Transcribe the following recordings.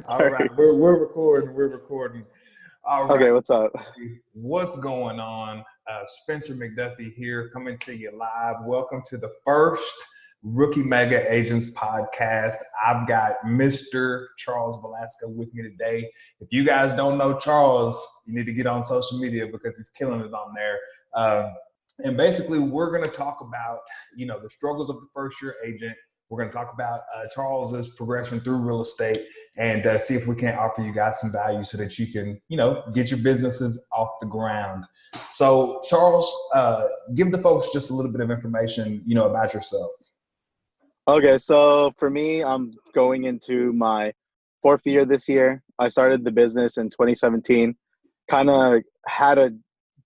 All right, we're recording. We're recording. All right, Okay, what's up? what's going on? Spencer McDuffie here, coming to you live. Welcome to the first Rookie Mega Agents podcast. I've got Mr. Charles Velasco with me today. If you guys don't know Charles, you need to get on social media because he's killing it on there. And basically, we're going to talk about the struggles of the first year agent. We're going to talk about Charles's progression through real estate and see if we can offer you guys some value so that you can, get your businesses off the ground. So, Charles, give the folks just a little bit of information, about yourself. Okay, so for me, I'm going into my fourth year this year. I started the business in 2017. Kind of had to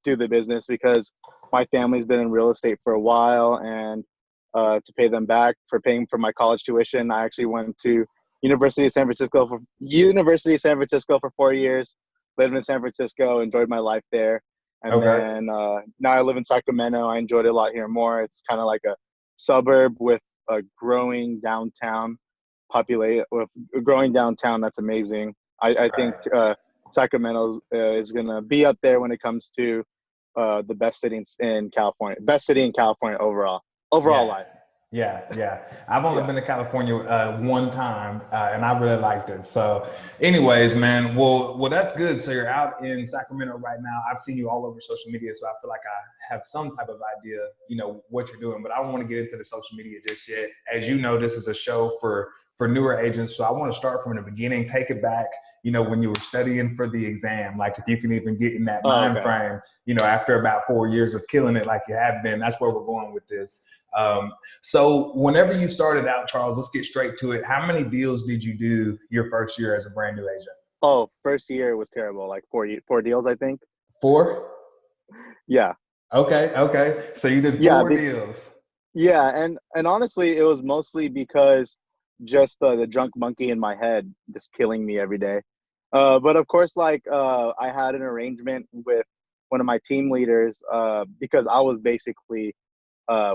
do the business because my family's been in real estate for a while, and to pay them back for paying for my college tuition, I actually went to University of San Francisco for 4 years. Lived in San Francisco, enjoyed my life there, and Okay. then now I live in Sacramento. I enjoyed it a lot here more. It's kind of like a suburb with a growing downtown with a growing downtown. That's amazing. I think Sacramento is gonna be up there when it comes to the best city in California. Best city in California overall. Yeah. Life. Yeah. I've only Yeah. been to California one time, and I really liked it. So, anyways, man, well, that's good. So you're out in Sacramento right now. I've seen you all over social media, so I feel like I have some type of idea, what you're doing. But I don't want to get into the social media just yet. As you know, this is a show for newer agents, so I want to start from the beginning, take it back. When you were studying for the exam, like if you can even get in that mind Okay. frame, after about 4 years of killing it like you have been, that's where we're going with this. So whenever you started out, Charles, let's get straight to it. How many deals did you do your first year as a brand new agent? Oh, first year was terrible. Like four deals, I think. Four? Yeah. Okay. So you did Yeah. four deals. Yeah. And honestly, it was mostly because just the drunk monkey in my head just killing me every day. But of course, I had an arrangement with one of my team leaders because I was basically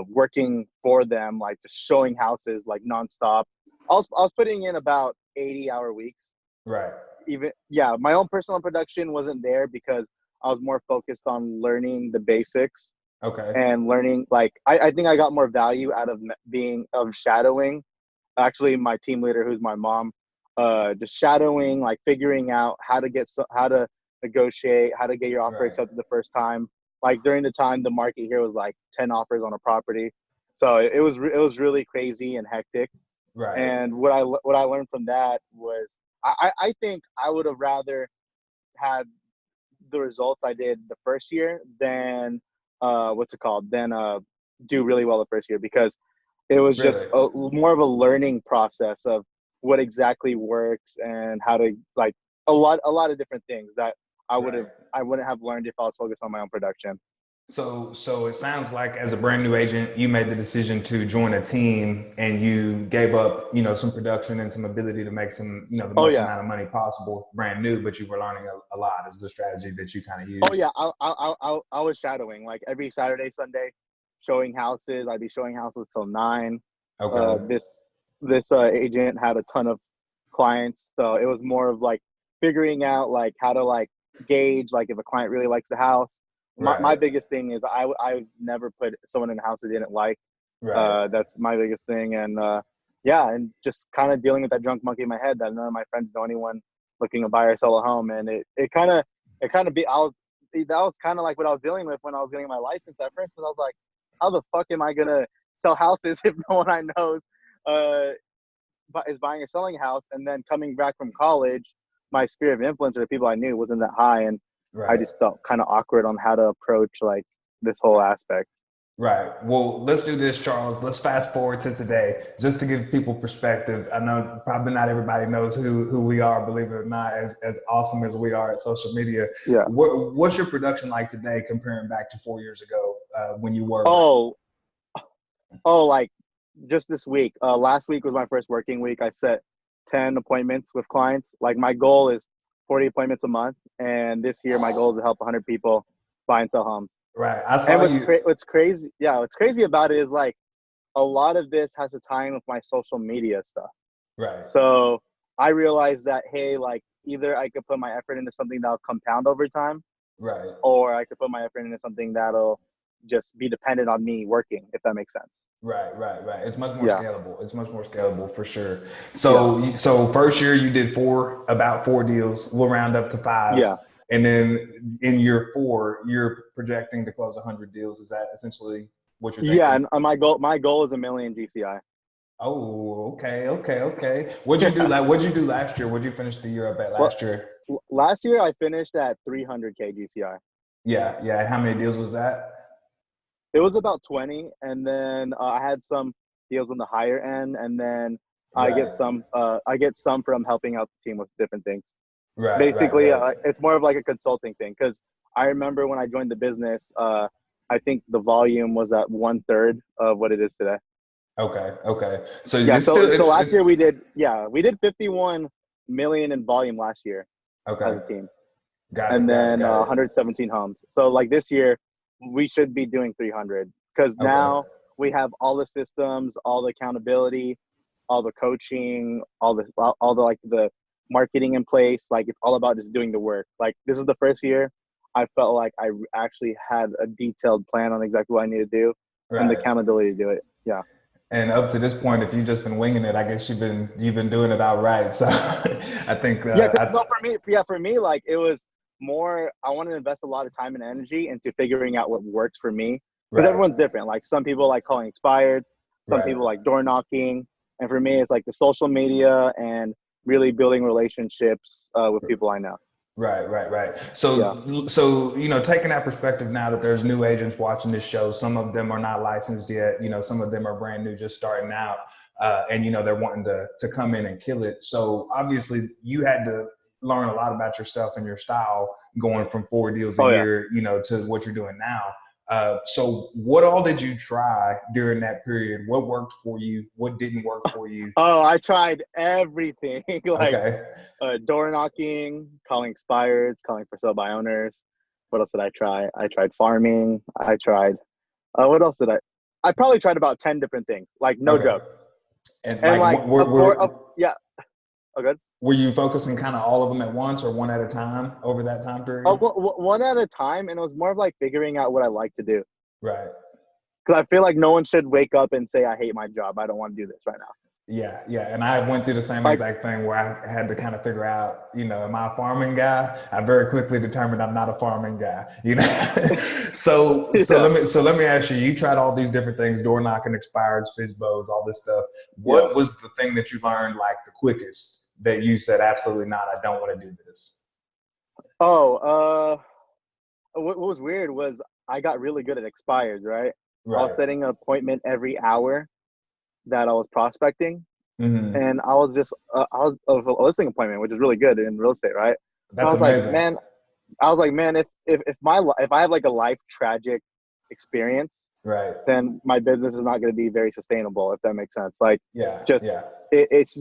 working for them, like just showing houses like nonstop. I was putting in about 80-hour weeks. Right. Even yeah, my own personal production wasn't there because I was more focused on learning the basics Okay. and learning. I think I got more value out of being of shadowing. Actually, my team leader, who's my mom, just shadowing, like figuring out how to negotiate, how to get your offer Right. accepted the first time. Like during the time, the market here was like 10 offers on a property, so it was really crazy and hectic. Right. And what I learned from that was I think I would have rather had the results I did the first year than what's it called than do really well the first year, because it was Really. just more of a learning process of what exactly works and how to, like, a lot of different things that Right. I wouldn't have learned if I was focused on my own production. So it sounds like as a brand new agent, you made the decision to join a team and you gave up, some production and some ability to make some, the Oh most yeah. amount of money possible brand new, but you were learning a lot is the strategy that you kind of Oh used. yeah. I was shadowing like every Saturday, Sunday, showing houses. I'd be showing houses till 9. Okay. This agent had a ton of clients, so it was more of like figuring out like how to like gauge like if a client really likes the house. My Right. biggest thing is I've never put someone in a house I didn't like. Right. That's my biggest thing. And yeah, and just kind of dealing with that drunk monkey in my head that none of my friends know anyone looking to buy or sell a home. And it kind of be I was that was kind of like what I was dealing with when I was getting my license at first, because I was like, how the fuck am I gonna sell houses if no one I know uh, is buying or selling a house? And then coming back from college, my sphere of influence or the people I knew wasn't that high, and I Right. just felt kind of awkward on how to approach like this whole aspect. Right. Well, let's do this, Charles. Let's fast forward to today, just to give people perspective. I know probably not everybody knows who we are, believe it or not, as awesome as we are at social media. Yeah. What's your production like today comparing back to 4 years ago when you were brand Oh, like just this week. Last week was my first working week. I set 10 appointments with clients. Like my goal is 40 appointments a month, and this year my goal is to help 100 people buy and sell homes. new? Right. I And saw you. what's crazy, yeah, what's crazy about it is like a lot of this has to tie in with my social media stuff. Right. So I realized that, hey, like either I could put my effort into something that'll compound over time, Right. or I could put my effort into something that'll just be dependent on me working, if that makes sense. Right. It's much more Yeah. scalable. It's much more scalable for sure. Yeah. So first year you did about four deals. We'll round up to five. Yeah. And then in year four, you're projecting to close 100 deals. Is that essentially what you're Yeah. thinking? And my goal is 1 million GCI. Oh, okay. What'd you do last year? What'd you finish the year up at Well, last year? last year I finished at 300K GCI. Yeah. How many deals was that? It was about 20, and then I had some deals on the higher end, and then Right. I get some from helping out the team with different things. Right. Basically, it's more of like a consulting thing, because I remember when I joined the business, I think the volume was at 1/3 of what it is today. Okay. So Yeah. it's still So last it's year we did 51 million in volume last year as okay. a team, Got it. and Got it. then Got it. 117 homes. So like this year, we should be doing 300, because Okay. now we have all the systems, all the accountability, all the coaching, all the like the marketing in place. Like it's all about just doing the work. Like this is the first year I felt like I actually had a detailed plan on exactly what I need to do and the Right. accountability to do it. Yeah. And up to this point, if you've just been winging it, I guess you've been doing it outright. So I think Yeah, cause, well, for me, like it was more. I want to invest a lot of time and energy into figuring out what works for me, because right, everyone's different. Like some people like calling expireds, some right, people like door knocking, and for me, it's like the social media and really building relationships with people I know. right. Yeah. So taking that perspective now that there's new agents watching this show, some of them are not licensed yet. Some of them are brand new, just starting out, and they're wanting to come in and kill it. So obviously, you had to learn a lot about yourself and your style going from four deals a Oh yeah. year, to what you're doing now. So what all did you try during that period? What worked for you? What didn't work for you? Oh, I tried everything, like Okay. door knocking, calling expireds, calling for sale by owners. What else did I try? I tried farming. I tried. What else did I? I probably tried about 10 different things. Like no Okay. joke. And And like, like yeah. Oh, good. were you focusing kind of all of them at once or one at a time over that time period? One at a time, and it was more of like figuring out what I like to do. Right. Because I feel like no one should wake up and say, "I hate my job. I don't want to do this right now." Yeah. And I went through the same Like, exact thing where I had to kind of figure out, am I a farming guy? I very quickly determined I'm not a farming guy. So yeah, let me ask you, you tried all these different things, door knocking, expireds, FISBOs, all this stuff. yeah. What was the thing that you learned like the quickest that you said, absolutely not, I don't want to do this? Oh, what was weird was I got really good at expires. Right, I was Right. setting an appointment every hour that I was prospecting, Hmm. and I was just I was of a listing appointment, which is really good in real estate, right? And That's amazing. I was like, man, if I have like a life tragic experience, Right. then my business is not going to be very sustainable, if that makes sense. Like, Yeah. just Yeah. it's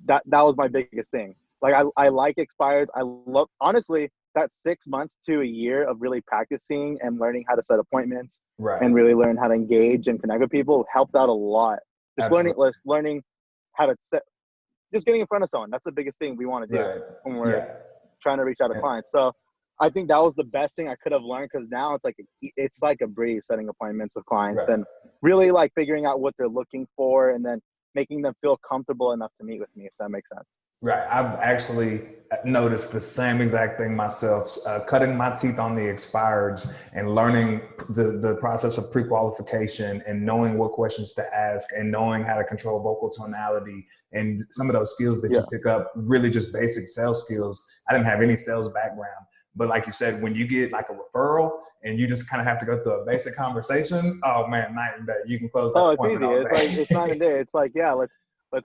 that was my biggest thing. Like, I like expires. I love, honestly, that 6 months to a year of really practicing and learning how to set appointments Right. and really learn how to engage and connect with people helped out a lot. Absolutely. Just learning how to set, just getting in front of someone. That's the biggest thing we want to do Right. when we're Yeah. trying to reach out to clients. So I think that was the best thing I could have learned, because now it's like a breeze setting appointments with clients Right. and really like figuring out what they're looking for and then making them feel comfortable enough to meet with me, if that makes sense. Right. I've actually noticed the same exact thing myself, cutting my teeth on the expireds and learning the process of pre-qualification and knowing what questions to ask and knowing how to control vocal tonality and some of those skills that you Yeah. pick up, really just basic sales skills. I didn't have any sales background. But like you said, when you get like a referral and you just kind of have to go through a basic conversation, oh man, night and day, you can close that Oh, it's appointment easy. all It's like, it's not a day. day. It's like, yeah, let's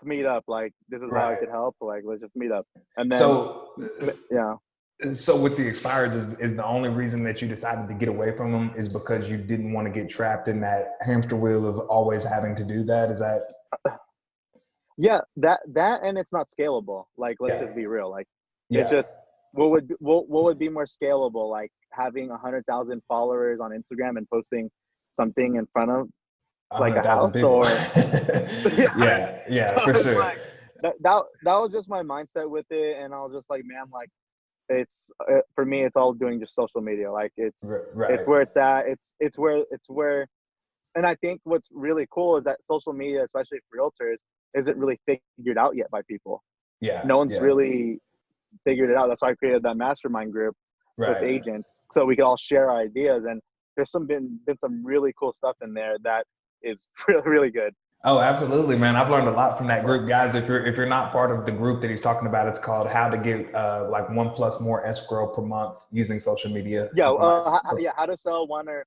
meet up. Like, this is how I Right. could help. Like, let's just meet up. And then, So yeah. So with the expireds, is the only reason that you decided to get away from them is because you didn't want to get trapped in that hamster wheel of always having to do that? Is that? Yeah, and it's not scalable. Like, let's Yeah, just be real. Like, it's yeah, just what would be more scalable? Like having 100,000 followers on Instagram and posting something in front of a like a 100,000 house, people. or yeah. Yeah, So for it's sure. like, that was just my mindset with it, and I was just like, man, like it's for me, it's all doing just social media. Like it's Right. where it's at. It's where, and I think what's really cool is that social media, especially for realtors, isn't really figured out yet by people. Yeah. No one's Yeah. really figured it out. That's why I created that mastermind group with Right. agents, so we could all share ideas. And there's been some really cool stuff in there that is really good. Oh, absolutely, man. I've learned a lot from that Yeah. group, guys. If you're not part of the group that he's talking about, it's called "How to Get like One Plus More Escrow Per Month Using Social Media," Yeah, something like so. yeah, how to sell one or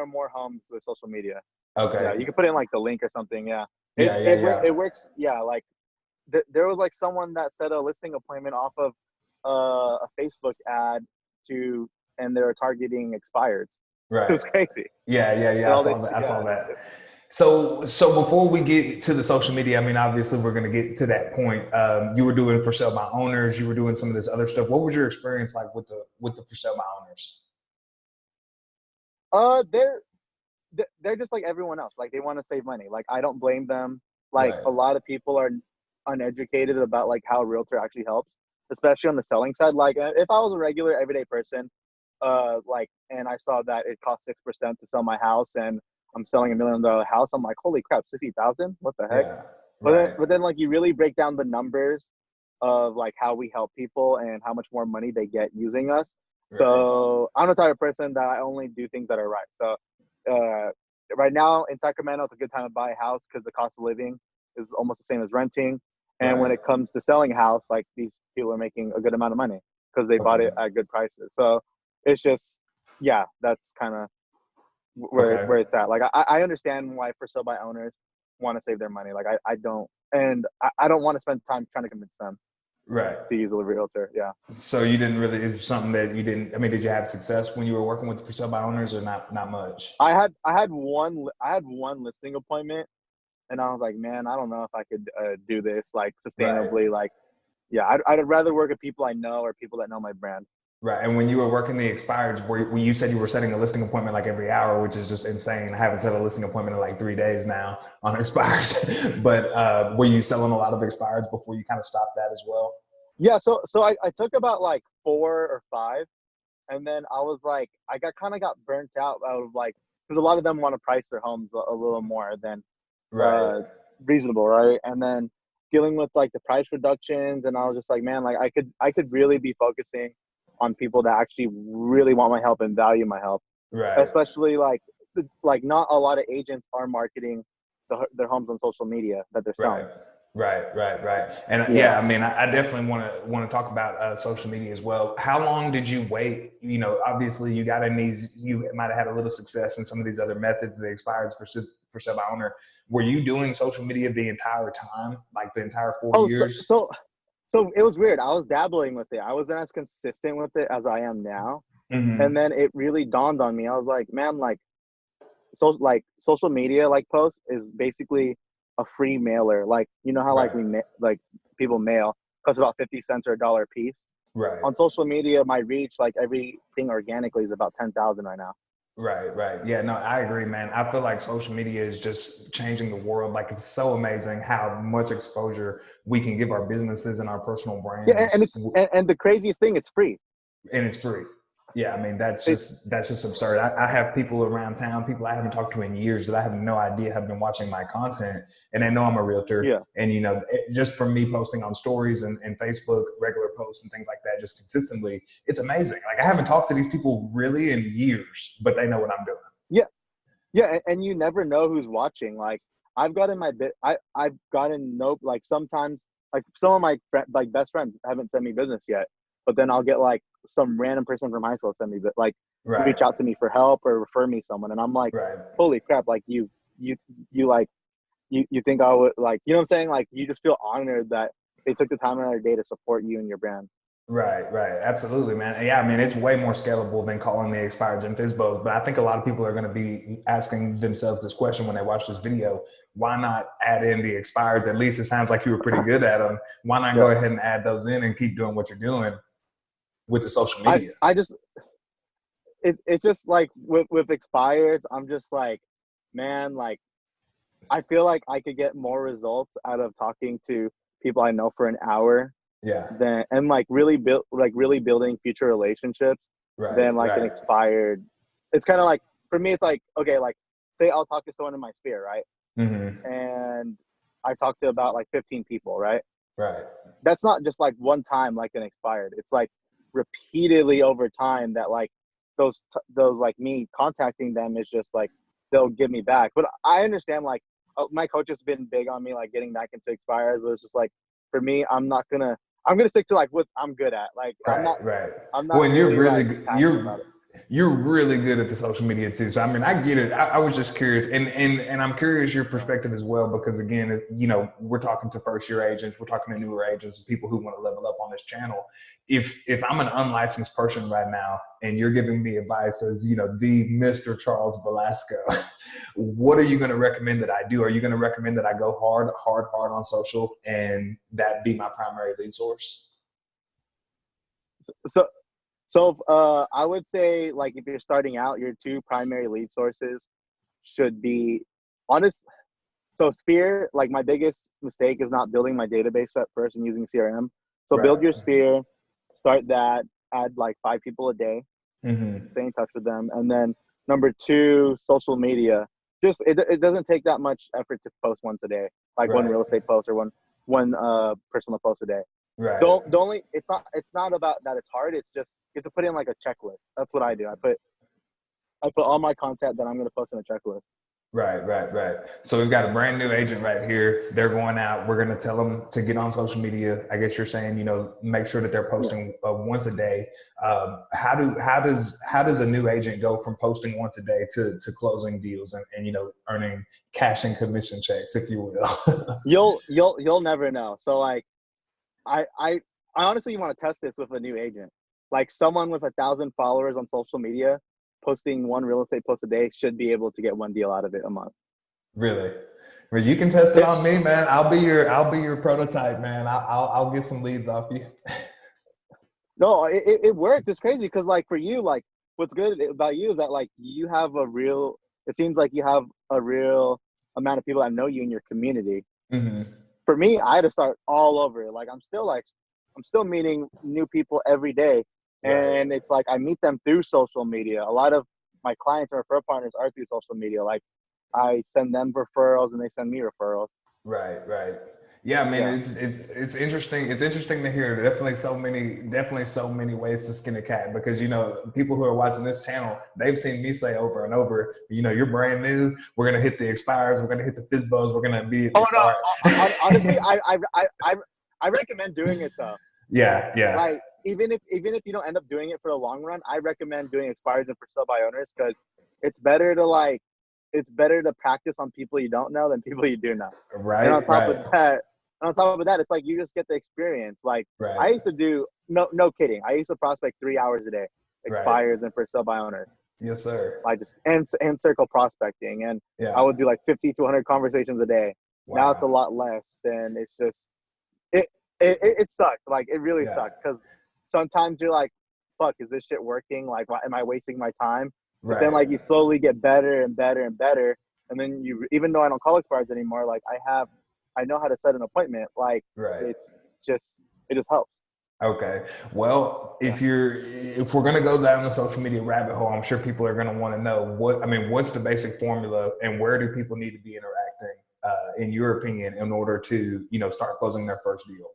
more homes with social media. Yeah, you Okay. can put in like the link or something. Yeah, Yeah, yeah, yeah. it works. Yeah, like there was like someone that set a listing appointment off of a Facebook ad to, and they were targeting expireds. It Right. was crazy. Yeah, yeah, And yeah. I all they, saw that. I saw yeah, that. So before we get to the social media, I mean, obviously we're going to get to that point. You were doing for sale by owners. You were doing some of this other stuff. What was your experience like with the for sale by owners? uh, they're they're just like everyone else. Like they want to save money. Like I don't blame them. Like Right. a lot of people are uneducated about like how a realtor actually helps, especially on the selling side. Like if I was a regular everyday person, like, and I saw that it cost 6% to sell my house, and I'm selling $1 million house, I'm like, holy crap, 60,000? What the heck? Yeah. But Right. then like you really break down the numbers of like how we help people and how much more money they get using us. Right. So I'm the type of person that I only do things that are right. So uh, right now in Sacramento, it's a good time to buy a house because the cost of living is almost the same as renting. And when Right. it comes to selling a house, like these people are making a good amount of money because they bought Okay. it at good prices. So it's just, yeah, that's kind of Okay. where it's at. Like I understand why for sale by owners want to save their money. Like I don't, and I don't want to spend time trying to convince them Right. to use a realtor. Yeah. So you didn't really, it's something that you didn't, I mean, did you have success when you were working with the for sale by owners or not much? I had one listing appointment, and I was like, man, I don't know if I could do this like Right. sustainably. Like, yeah, I'd rather work with people I know or people that know my brand. Right. And when you were working the expireds, where you said you were setting a listing appointment like every hour, which is just insane. I haven't set a listing appointment in like 3 days now on expires. But were you selling a lot of expireds before you kind of stopped that as well? Yeah, so I took about like 4 or 5, and then I was like, I got burnt out of like, because a lot of them want to price their homes a little more than Right. uh reasonable, right? And then dealing with like the price reductions, and I was just like, man, like I could really be focusing on people that actually really want my help and value my help, Right. especially like not a lot of agents are marketing their homes on social media that they're Right. selling. Right. And Yeah. yeah, I mean, I definitely want to talk about social media as well. How long did you wait? You know, obviously you got in these, you might have had a little success in some of these other methods that expires for sale by owner. Were you doing social media the entire time, like the entire four Oh, so years? so so it was weird. I was dabbling with it. I wasn't as consistent with it as I am now. And Hmm. then it really dawned on me. I was like, man, like social media like posts is basically a free mailer. Like you know how like Right. like people mail costs about 50 cents or $1 a piece. Right. On social media, my reach, like everything organically, is about 10,000 right now. Right. Yeah, no, I agree, man. I feel like social media is just changing the world. Like it's so amazing how much exposure we can give our businesses and our personal Yeah, brands, and the craziest thing, it's free. and it's free. Yeah, I mean It, that's just absurd. I have people around town, people I haven't talked to in years that I have no idea have been watching my content, and they know I'm a realtor. yeah, And you know, just from me posting on stories and Facebook, regular posts and things like that, just consistently, it's amazing. Like I haven't talked to these people really in years, but they know what I'm doing. yeah, yeah, and you never know who's watching. Like I've gotten my bit. I've gotten nope. Like sometimes, like some of my like best friends haven't sent me business yet, but then I'll get like some random person from high school send me like Right. reach out to me for help or refer me someone, and I'm like, Right. holy crap! Like you you like you think I would like, you know what I'm saying? Like you just feel honored that they took the time out of their day to support you and your brand. Right. Absolutely, man. Yeah, I mean, it's way more scalable than calling the expireds and FISBOs. But I think a lot of people are going to be asking themselves this question when they watch this video. Why not add in the expireds? At least it sounds like you were pretty good at them. Why not go Yeah. ahead and add those in and keep doing what you're doing with the social I, media? I just, it's just like with expireds, I'm just like, man, like I feel like I could get more results out of talking to people I know for an hour Yeah. than and like really building future relationships Right. than like an Right. expired. It's kind of like for me, it's like okay, like say I'll talk to someone in my sphere, right? Mm-hmm. And I talk to about like 15 people, right? Right. That's not just like one time like an expired. It's like repeatedly over time that like those like me contacting them is just like they'll give me back. But I understand like my coach has been big on me like getting back into expires, but it's just like for me, I'm gonna stick to like what I'm good at. Like Right, right. I'm Well, not and you're really really like passionate about it. you're really good at the social media too. So I mean, I get it. I was just curious, and I'm curious your Yeah. perspective as well because again, you know, we're talking to first year agents, we're talking to newer agents, people who want to level up on this channel. If I'm an unlicensed person right now and you're giving me advice as you know the Mr. Charles Velasco, what are you going to recommend that I do? Are you going to recommend that I go hard on social and that be my primary lead source? So I would say like if you're starting out, your two primary lead sources should be honest. So Sphere, like my biggest mistake is not building my database at first and using CRM. So build Right. your Sphere, start that, add like 5 people a day, Mm-hmm. stay in touch with them. And then number two, social media. Just it doesn't take that much effort to post once a day, like one Right. real estate post or one personal post a day. Right. Don't only it's not about that it's hard. It's just you have to put in like a checklist. That's what I do. I put all my content that I'm gonna post in a checklist. Right. Right. Right. So we've got a brand new agent right here. They're going out. We're going to tell them to get on social media. I guess you're saying, you know, make sure that they're Yeah. posting once a day. How does a new agent go from posting once a day to closing deals and you know earning cash and commission checks, if you will? You'll never know. So like I I I honestly want to test this with a new agent. Like someone with 1,000 followers on social media posting one real estate post a day should be able to get one deal out of it a month. Really? Well, you can test it It, on me, man. I'll be your prototype, man. I'll get some leads off you. no, it works. It's crazy because like for you, like what's good about you is that like you have a real. It seems like you have a real amount of people that know you in your community. Mm-hmm. For me, I had to start all over. I'm still meeting new people every day, Right. and it's like I meet them through social media. A lot of my clients and referral partners are through social media. Like I send them referrals, and they send me referrals. Right, right. Yeah, I mean Yeah, it's interesting. It's interesting to hear. Definitely so many ways to skin a cat because you know people who are watching this channel, they've seen me say over and over. You know, you're brand new. We're gonna hit the expires. We're gonna hit the FISBOs. We're gonna immediately oh no, start. honestly, I recommend doing it though. Yeah, yeah. Like even if you don't end up doing it for the long run, I recommend doing expires and for sale by owners because it's better to like it's better to practice on people you don't know than people you do know. And Right, right, on top of that, it's like you just get the experience. Like right, I used to do no kidding. I used to prospect 3 hours a day, right. expires and for sale by owners. Yes, sir. I just and circle prospecting, and I Yeah. would do like 50 to 100 conversations a day. Now it's a Wow. lot less, and it's just it it sucks. Like it really Yeah. sucks because sometimes you're like, "Fuck, is this shit working? Like, why am I wasting my time?" But then Right. like you slowly get better and better and better, and then you even though I don't call expires anymore, like I know how to set an appointment. Like Right. it's just it just helps. Okay. Well, Yeah. if we're gonna go down the social media rabbit hole, I'm sure people are gonna want to know what's the basic formula and where do people need to be interacting, in your opinion, in order to you know start closing their first deal?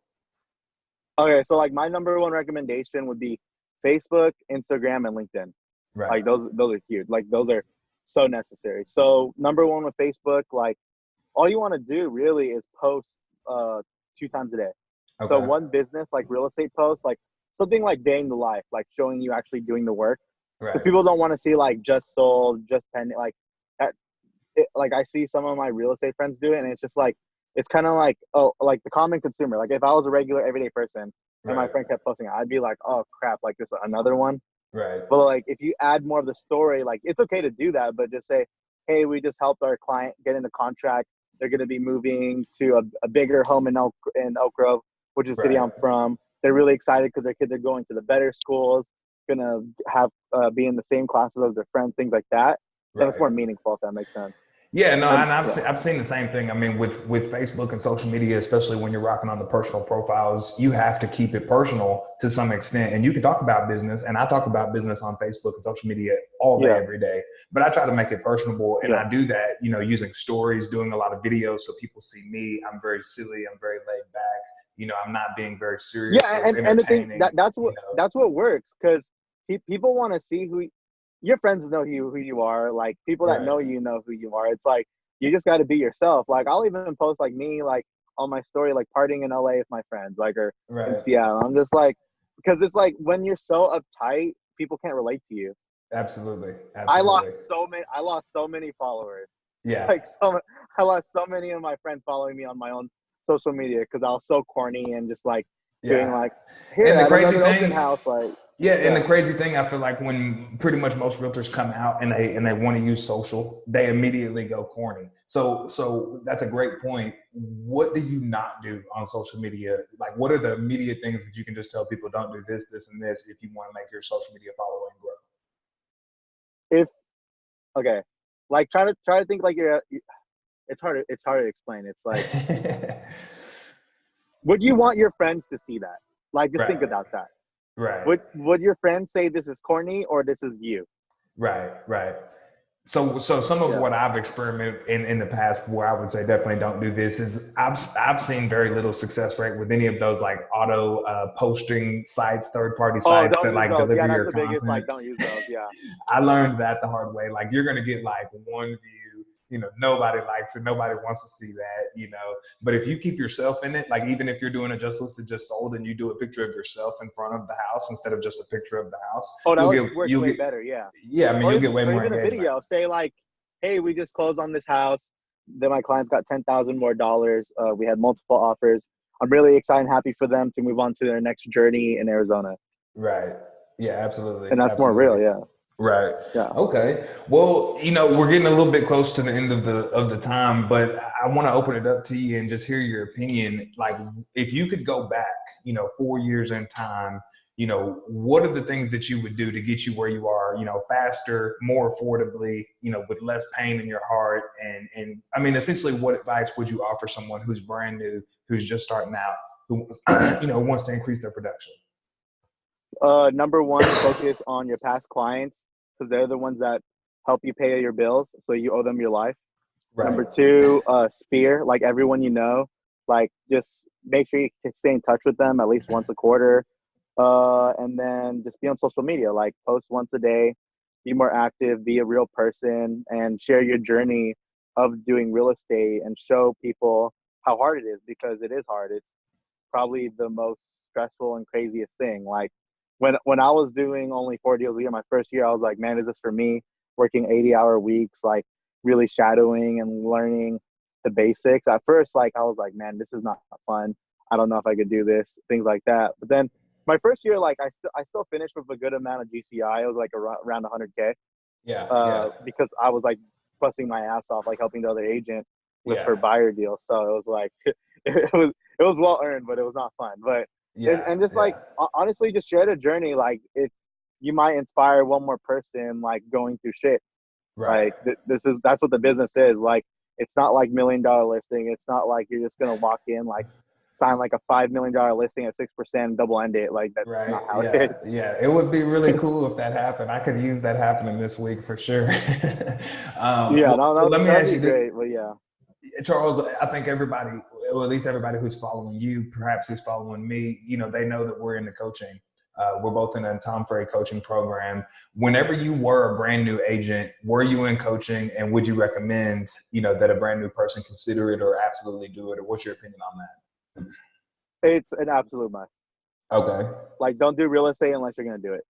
Okay, so like my number one recommendation would be Facebook, Instagram, and LinkedIn. Right. Like those are huge. Like those are so necessary. So number one with Facebook, like all you want to do really is post 2 times a day. So Okay. one business like real estate post, like something like day in the life, like showing you actually doing the work. Because Right. people don't want to see like just sold, just pending, like that. Like I see some of my real estate friends do it, and it's just like it's kind of like oh, like the common consumer. Like if I was a regular everyday person and my Right. friend kept posting it, I'd be like, oh crap, like this another one. Right. But like if you add more of the story, like it's okay to do that, but just say, hey, we just helped our client get into contract. They're going to be moving to a bigger home in Oak Grove, which is the city Right. I'm from. They're really excited because their kids are going to the better schools, gonna have be in the same classes as their friends, things like that. Then it's Right. more meaningful if that makes sense. Yeah, no, and Yeah, I've seen the same thing. I mean, with Facebook and social media, especially when you're rocking on the personal profiles, you have to keep it personal to some extent. And you can talk about business, and I talk about business on Facebook and social media all day, yeah, every day. But I try to make it personable, and yeah, I do that, using stories, doing a lot of videos so people see me. I'm very silly. I'm very laid back. I'm not being very serious, yeah. so it's And the thing entertaining. that's what works because people want to see your friends know who you are. Like people that Right, know who you are. It's like you just got to be yourself. Like I'll even post like me like on my story like partying in LA with my friends like or in right, Seattle. I'm just like because it's like when you're so uptight, people can't relate to you. absolutely, I lost absolutely, so many followers. yeah, Like so I lost so many of my friends following me on my own social media because I was so corny and just like doing yeah. like And here the at crazy another open thing, house like yeah, and the yeah. crazy thing, I feel like when pretty much most realtors come out and they want to use social, they immediately go corny. So that's a great point. What do you not do on social media? Like, what are the immediate things that you can just tell people don't do this, this, and this if you want to make your social media following If okay, like try to think like it's hard to explain. It's like grow? would you want your friends to see that? Like just think Right, about that. right, Would your friends say this is corny or this is you? right, right. So some of Yeah. what I've experimented in the past where I would say definitely don't do this is I've seen very little success rate with any of those like auto posting sites, third party Oh, sites don't that use like those. Yeah, deliver that's your the biggest. content. Like, don't use those. Yeah. I learned that the hard way. Like you're gonna get like one view, nobody likes it, nobody wants to see that. But if you keep yourself in it, like even if you're doing a just listed, just sold, and you do a picture of yourself in front of the house instead of just a picture of the house, Oh, that you'll would get work you'll way get better. Yeah. yeah, I mean you'll get way Or more even a engagement. video. Say like, hey, we just closed on this house. Then my clients got $10,000 more. We had multiple offers. I'm really excited and happy for them to move on to their next journey in Arizona. Right. Yeah, absolutely. And that's more real. Absolutely. Yeah. Right. Yeah. Okay. Well, we're getting a little bit close to the end of the time, but I want to open it up to you and just hear your opinion. Like if you could go back, 4 years in time, what are the things that you would do to get you where you are, faster, more affordably, with less pain in your heart? And I mean, essentially what advice would you offer someone who's brand new, who's just starting out, who wants to increase their production? Number one, focus on your past clients because they're the ones that help you pay your bills. So you owe them your life. Right. Number two, Sphere, like everyone like just make sure you can stay in touch with them at least once a quarter. And then just be on social media, like post once a day, be more active, be a real person, and share your journey of doing real estate and show people how hard it is because it is hard. It's probably the most stressful and craziest thing. Like when I was doing only 4 deals a year, my first year, I was like, man, is this for me? Working 80-hour weeks, like really shadowing and learning the basics. At first, like I was like, man, this is not fun. I don't know if I could do this, things like that. But then my first year, like I still finished with a good amount of GCI. It was like around 100K Yeah. Yeah. because I was like busting my ass off, like helping the other agent with her Yeah. buyer deal. So it was like it was well earned, but it was not fun. But Yeah. and just like Yeah. honestly, just share the journey. Like if you might inspire one more person, like going through shit. Right. Like that's what the business is. Like it's not like $1 million listing. It's not like you're just gonna walk in like sign like a $5 million listing at 6% double end it. Like that's Right. not how it Yeah. is. Yeah. It would be really cool if that happened. I could use that happening this week for sure. Yeah, Well, no, well, no, let me that'd ask be you this, great. But yeah. Charles. I think everybody, or at least everybody who's following you, perhaps who's following me, they know that we're into coaching. We're both in a Tom Ferry coaching program. Whenever you were a brand new agent, were you in coaching, and would you recommend, that a brand new person consider it or absolutely do it, or what's your opinion on that? It's an absolute must. Okay. Like, don't do real estate unless you're gonna do it.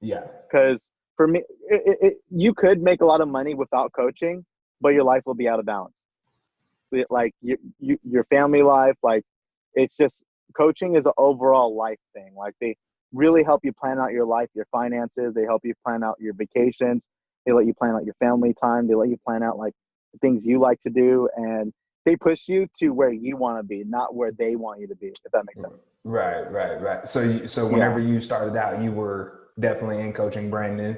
Yeah. Because for me, you could make a lot of money without coaching, but your life will be out of balance. Like your family life, like it's just coaching is an overall life thing. Like they really help you plan out your life, your finances. They help you plan out your vacations. They let you plan out your family time. They let you plan out like the things you like to do, and they push you to where you want to be, not where they want you to be. If that makes sense. Right, right, right. So Yeah. whenever you started out, you were definitely in coaching brand new.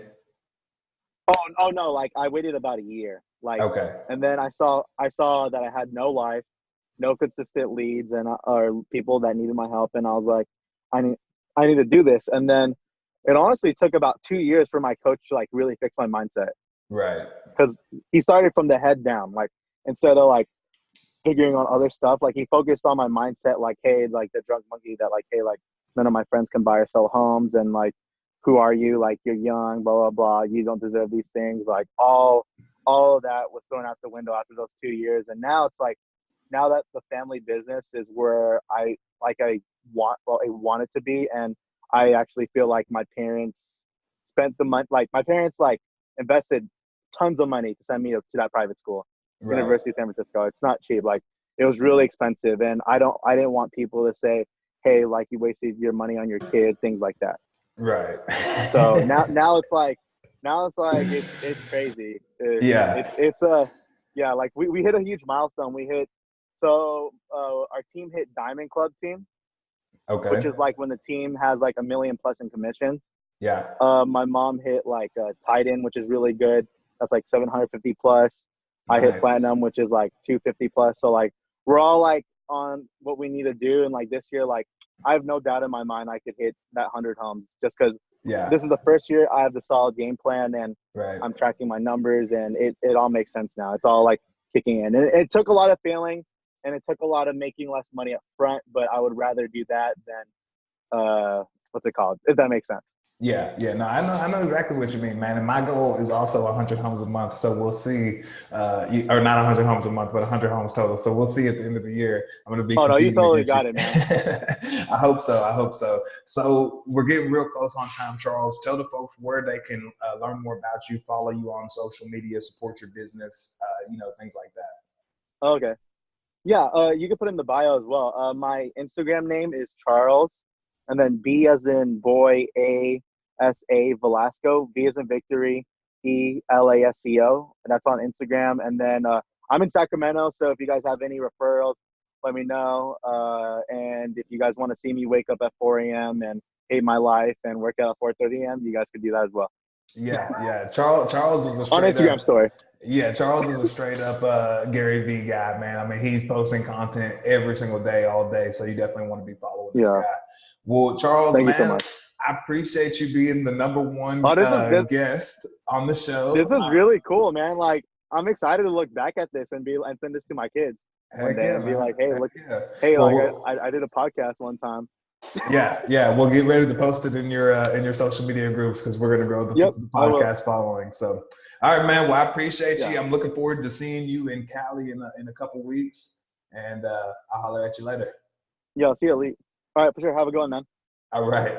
Oh no, like I waited about a year. Like, Okay. and then I saw that I had no life, no consistent leads, and or people that needed my help, and I was like, I need to do this. And then it honestly took about 2 years for my coach to like really fix my mindset, Right. because he started from the head down. Like, instead of like figuring on other stuff, like he focused on my mindset. Like, hey, like the drunk monkey, that like, hey, like none of my friends can buy or sell homes, and like, who are you? Like, you're young, blah blah blah. You don't deserve these things. Like, all of that was thrown out the window after those 2 years. And now it's like, now that the family business is where I want it to be, and I actually feel like my parents spent the money. Like, my parents like invested tons of money to send me to that private school, Right. University of San Francisco. It's not cheap. Like, it was really expensive, and I didn't want people to say, hey, like, you wasted your money on your kid, things like that. Right. So now it's like, it's crazy. Yeah. It's yeah, like we hit a huge milestone. We hit, our team hit Diamond Club team, which Okay. is like when the team has like 1 million plus in commissions. Yeah. My mom hit like Titan, which is really good. That's like 750 plus. I hit Nice. Platinum, which is like 250 plus. So like, we're all like on what we need to do. And like this year, like, I have no doubt in my mind I could hit that 100 homes, just because Yeah. this is the first year I have the solid game plan, and Right. I'm tracking my numbers, and it all makes sense now. It's all like kicking in. And it took a lot of failing, and it took a lot of making less money up front, but I would rather do that than what's it called? If that makes sense. Yeah, yeah, no, I know exactly what you mean, man. And my goal is also 100 homes a month. So we'll see, or not 100 homes a month, but 100 homes total. So we'll see at the end of the year. I'm going to be Oh no, you competing totally against you. got it, man. I hope so. I hope so. So we're getting real close on time, Charles. Tell the folks where they can learn more about you, follow you on social media, support your business, things like that. Okay. Yeah, you can put in the bio as well. My Instagram name is Charles, and then B as in boy, A Velasco, V as in Victory, Elasco, and that's on Instagram. And then I'm in Sacramento, so if you guys have any referrals, let me know. And if you guys want to see me wake up at 4 a.m. and hate my life and work out at 4:30 a.m., you guys could do that as well. Yeah, yeah. Charles is a On straight Instagram up. story. Yeah, Charles is a straight up Gary V guy, man. I mean, he's posting content every single day, all day. So you definitely want to be following this Yeah. guy. Well, Charles, Thank you so man, much. I appreciate you being the number one Oh, guest on the this show. is really cool, man. Like, I'm excited to look back at this and send this to my kids one Heck day yeah, and be man. like, hey, Heck look, yeah. hey, like Well, I did a podcast one time. yeah. We'll get ready to post it in your social media groups because we're gonna grow Yep, the I will. podcast following. So, all right, man. Well, I appreciate you. Yeah. I'm looking forward to seeing you in Cali in a couple weeks, and I'll holler at you later. Yeah, I'll see you, Elite. All right, for sure. Have a good one, man. All right.